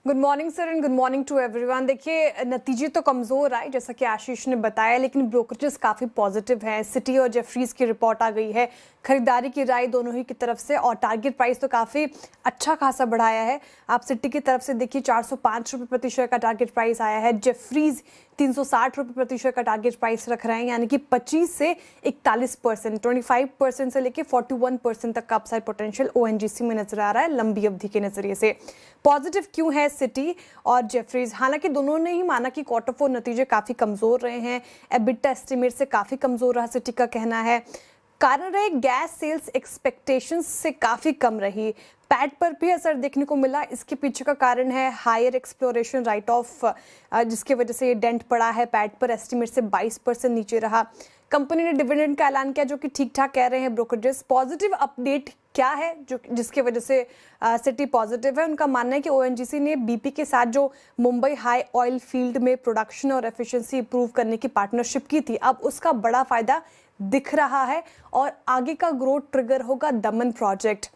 Good morning sir and good morning to everyone. देखिए, नतीजे तो कमज़ोर आए जैसा कि आशीष ने बताया, लेकिन ब्रोकरेजेस काफ़ी पॉजिटिव हैं। सिटी और जेफरीज की रिपोर्ट आ गई है, खरीदारी की राय दोनों ही की तरफ से, और टारगेट प्राइस तो काफ़ी अच्छा खासा बढ़ाया है। आप सिटी की तरफ से देखिए 405 रुपये प्रति शेयर का टारगेट प्राइस आया है, जेफरीज 360 रुपये प्रति शेयर का टारगेट प्राइस रख रहे हैं, यानी कि 25 से 41%, 25% से लेकर 41% तक का अपसाइड पोटेंशियल ओएनजीसी में नजर आ रहा है लंबी अवधि के नजरिए से। पॉजिटिव क्यों है सिटी और जेफरीज? हालांकि दोनों ने ही माना कि क्वार्टर 4 नतीजे काफी कमजोर रहे हैं, एबिटा एस्टिमेट से काफी कमजोर रहा, सिटी का कहना है। कारण रहे गैस सेल्स एक्सपेक्टेशंस से काफी कम रही, पैट पर भी असर देखने को मिला। इसके पीछे का कारण है हायर एक्सप्लोरेशन राइट ऑफ, जिसकी वजह से ये डेंट पड़ा है, पैट पर एस्टिमेट से 22% नीचे रहा। कंपनी ने डिविडेंड का ऐलान किया जो कि ठीक ठाक कह रहे हैं ब्रोकरेजेस। पॉजिटिव अपडेट क्या है जो जिसकी वजह से सिटी पॉजिटिव है? उनका मानना है कि ओएनजीसी ने बीपी के साथ जो मुंबई हाई ऑयल फील्ड में प्रोडक्शन और एफिशिएंसी इंप्रूव करने की पार्टनरशिप की थी, अब उसका बड़ा फायदा दिख रहा है और आगे का ग्रोथ ट्रिगर होगा दमन प्रोजेक्ट।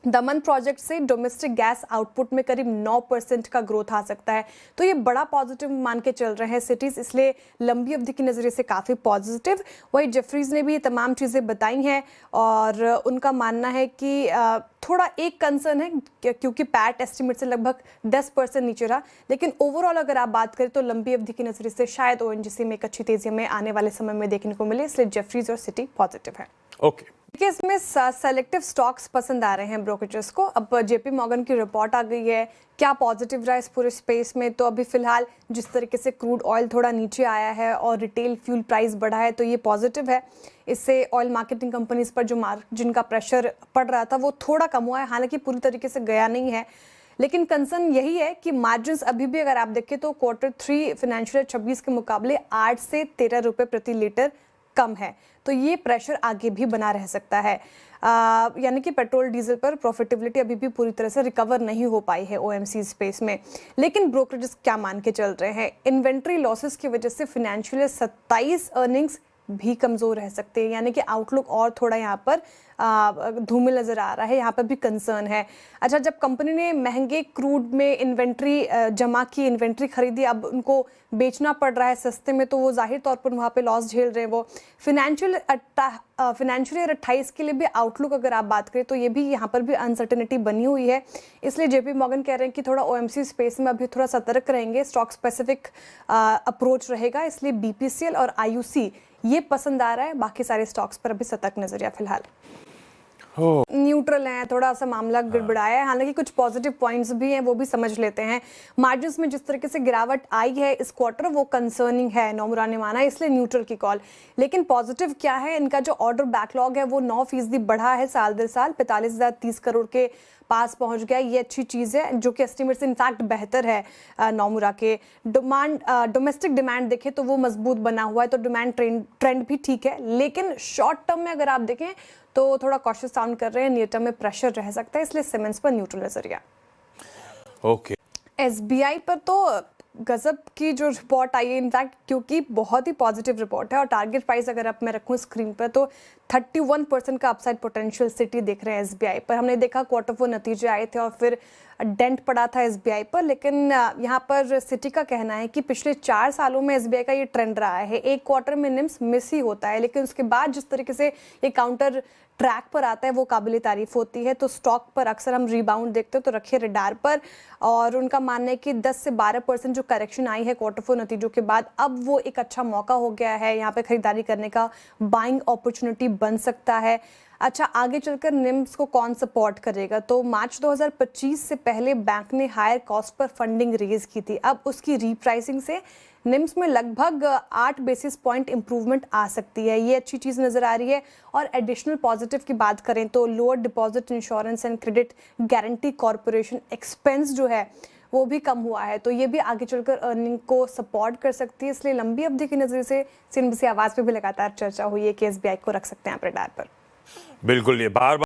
दमन प्रोजेक्ट से डोमेस्टिक गैस आउटपुट में करीब 9% का ग्रोथ आ सकता है, तो ये बड़ा पॉजिटिव मान के चल रहे हैं सिटीज, इसलिए लंबी अवधि के नज़रिए से काफ़ी पॉजिटिव। वही जेफरीज ने भी ये तमाम चीज़ें बताई हैं और उनका मानना है कि थोड़ा एक कंसर्न है क्योंकि पैट एस्टिमेट से लगभग 10% नीचे रहा, लेकिन ओवरऑल अगर आप बात करें तो लंबी अवधि के नज़रिए से शायद ओएनजीसी में एक अच्छी तेजी हमें आने वाले समय में देखने को मिले, इसलिए जेफरीज और सिटी पॉजिटिव है। ओके, देखिए, इसमें सेलेक्टिव स्टॉक्स पसंद आ रहे हैं ब्रोकरेजेस को। अब जेपी मॉर्गन की रिपोर्ट आ गई है, क्या पॉजिटिव रहा इस पूरे स्पेस में? तो अभी फिलहाल जिस तरीके से क्रूड ऑयल थोड़ा नीचे आया है और रिटेल फ्यूल प्राइस बढ़ा है, तो ये पॉजिटिव है। इससे ऑयल मार्केटिंग कंपनीज पर जो मार्जिन का प्रेशर पड़ रहा था वो थोड़ा कम हुआ है, हालांकि पूरी तरीके से गया नहीं है, लेकिन कंसर्न यही है कि मार्जिन अभी भी अगर आप देखें तो क्वार्टर 3 फाइनेंशियल 26 के मुकाबले 8 से 13 रुपये प्रति लीटर कम है, तो ये प्रेशर आगे भी बना रह सकता है। यानी कि पेट्रोल डीजल पर प्रॉफिटेबिलिटी अभी भी पूरी तरह से रिकवर नहीं हो पाई है ओएमसी स्पेस में। लेकिन ब्रोकरेजेस क्या मान के चल रहे हैं? इन्वेंट्री लॉसेस की वजह से फाइनेंशियल 27 अर्निंग्स भी कमज़ोर रह सकते हैं, यानी कि आउटलुक और थोड़ा यहाँ पर धूमिल नज़र आ रहा है, यहाँ पर भी कंसर्न है। अच्छा, जब कंपनी ने महंगे क्रूड में इन्वेंट्री जमा की, इन्वेंट्री खरीदी, अब उनको बेचना पड़ रहा है सस्ते में, तो वो जाहिर तौर पर वहाँ पे लॉस झेल रहे हैं वो। फाइनेंशियल ईयर 28 के लिए भी आउटलुक अगर आप बात करें तो ये भी यहाँ पर भी अनसर्टेनिटी बनी हुई है, इसलिए जेपी मॉर्गन कह रहे हैं कि थोड़ा ओएमसी स्पेस में अभी थोड़ा सतर्क रहेंगे, स्टॉक स्पेसिफिक अप्रोच रहेगा, इसलिए बीपीसीएल और आईयूसी ये पसंद आ रहा है। बाकी सारे स्टॉक्स पर अभी सतर्क नजरिया फिलहाल न्यूट्रल है, थोड़ा सा मामला गड़बड़ाया है। हालांकि कुछ पॉजिटिव पॉइंट्स भी हैं, वो भी समझ लेते हैं। मार्जिन्स में जिस तरीके से गिरावट आई है इस क्वार्टर, वो कंसर्निंग है, नोमुरा ने माना, इसलिए न्यूट्रल की कॉल। लेकिन पॉजिटिव क्या है, इनका जो ऑर्डर बैकलॉग है वो 9% बढ़ा है साल दर साल, 45,030 करोड़ के पास पहुंच गया। ये अच्छी चीज़ है जो कि एस्टिमेट से इनफैक्ट बेहतर है नोमुरा के। डोमेस्टिक डिमांड देखें तो वो मजबूत बना हुआ है, तो डिमांड ट्रेंड भी ठीक है, लेकिन शॉर्ट टर्म में अगर आप देखें तो थोड़ा कॉशियस साउंड कर रहे हैं, नियर टर्म में प्रेशर रह सकता है, इसलिए सीमेंट्स पर न्यूट्रल नजरिया। ओके, एसबीआई पर तो गजब की जो रिपोर्ट आई है इनफैक्ट, क्योंकि बहुत ही पॉजिटिव रिपोर्ट है, और टारगेट प्राइस अगर अब मैं रखूँ स्क्रीन पर तो 31% का अपसाइड पोटेंशियल सिटी देख रहे हैं एसबीआई पर। हमने देखा क्वार्टर 4 नतीजे आए थे और फिर डेंट पड़ा था एसबीआई पर, लेकिन यहाँ पर सिटी का कहना है कि पिछले 4 सालों में एसबीआई का ये ट्रेंड रहा है, एक क्वार्टर में निम्स मिस ही होता है, लेकिन उसके बाद जिस तरीके से ये काउंटर ट्रैक पर आता है वो काबिल तारीफ होती है। तो स्टॉक पर अक्सर हम रिबाउंड देखते हैं, तो रखिए रडार पर। और उनका मानना है कि 10 से 12% जो करेक्शन आई है क्वार्टर 4 नतीजों के बाद, अब वो एक अच्छा मौका हो गया है यहाँ पे खरीदारी करने का, बाइंग अपॉर्चुनिटी बन सकता है। अच्छा, आगे चलकर निम्स को कौन सपोर्ट करेगा? तो मार्च 2025 से पहले बैंक ने हायर कॉस्ट पर फंडिंग रेज की थी, अब उसकी रीप्राइसिंग से निम्स में लगभग 8 बेसिस पॉइंट इंप्रूवमेंट आ सकती है, ये अच्छी चीज़ नज़र आ रही है। और एडिशनल पॉजिटिव की बात करें तो lower deposit insurance and credit guarantee corporation expense जो है वो भी कम हुआ है, तो ये भी आगे चलकर अर्निंग को सपोर्ट कर सकती है, इसलिए लंबी अवधि की नज़र से सीएनबीसी आवाज़ पे भी लगातार चर्चा हुई है कि एसबीआई को रख सकते हैं आप रडार पर। बिल्कुल, ये बार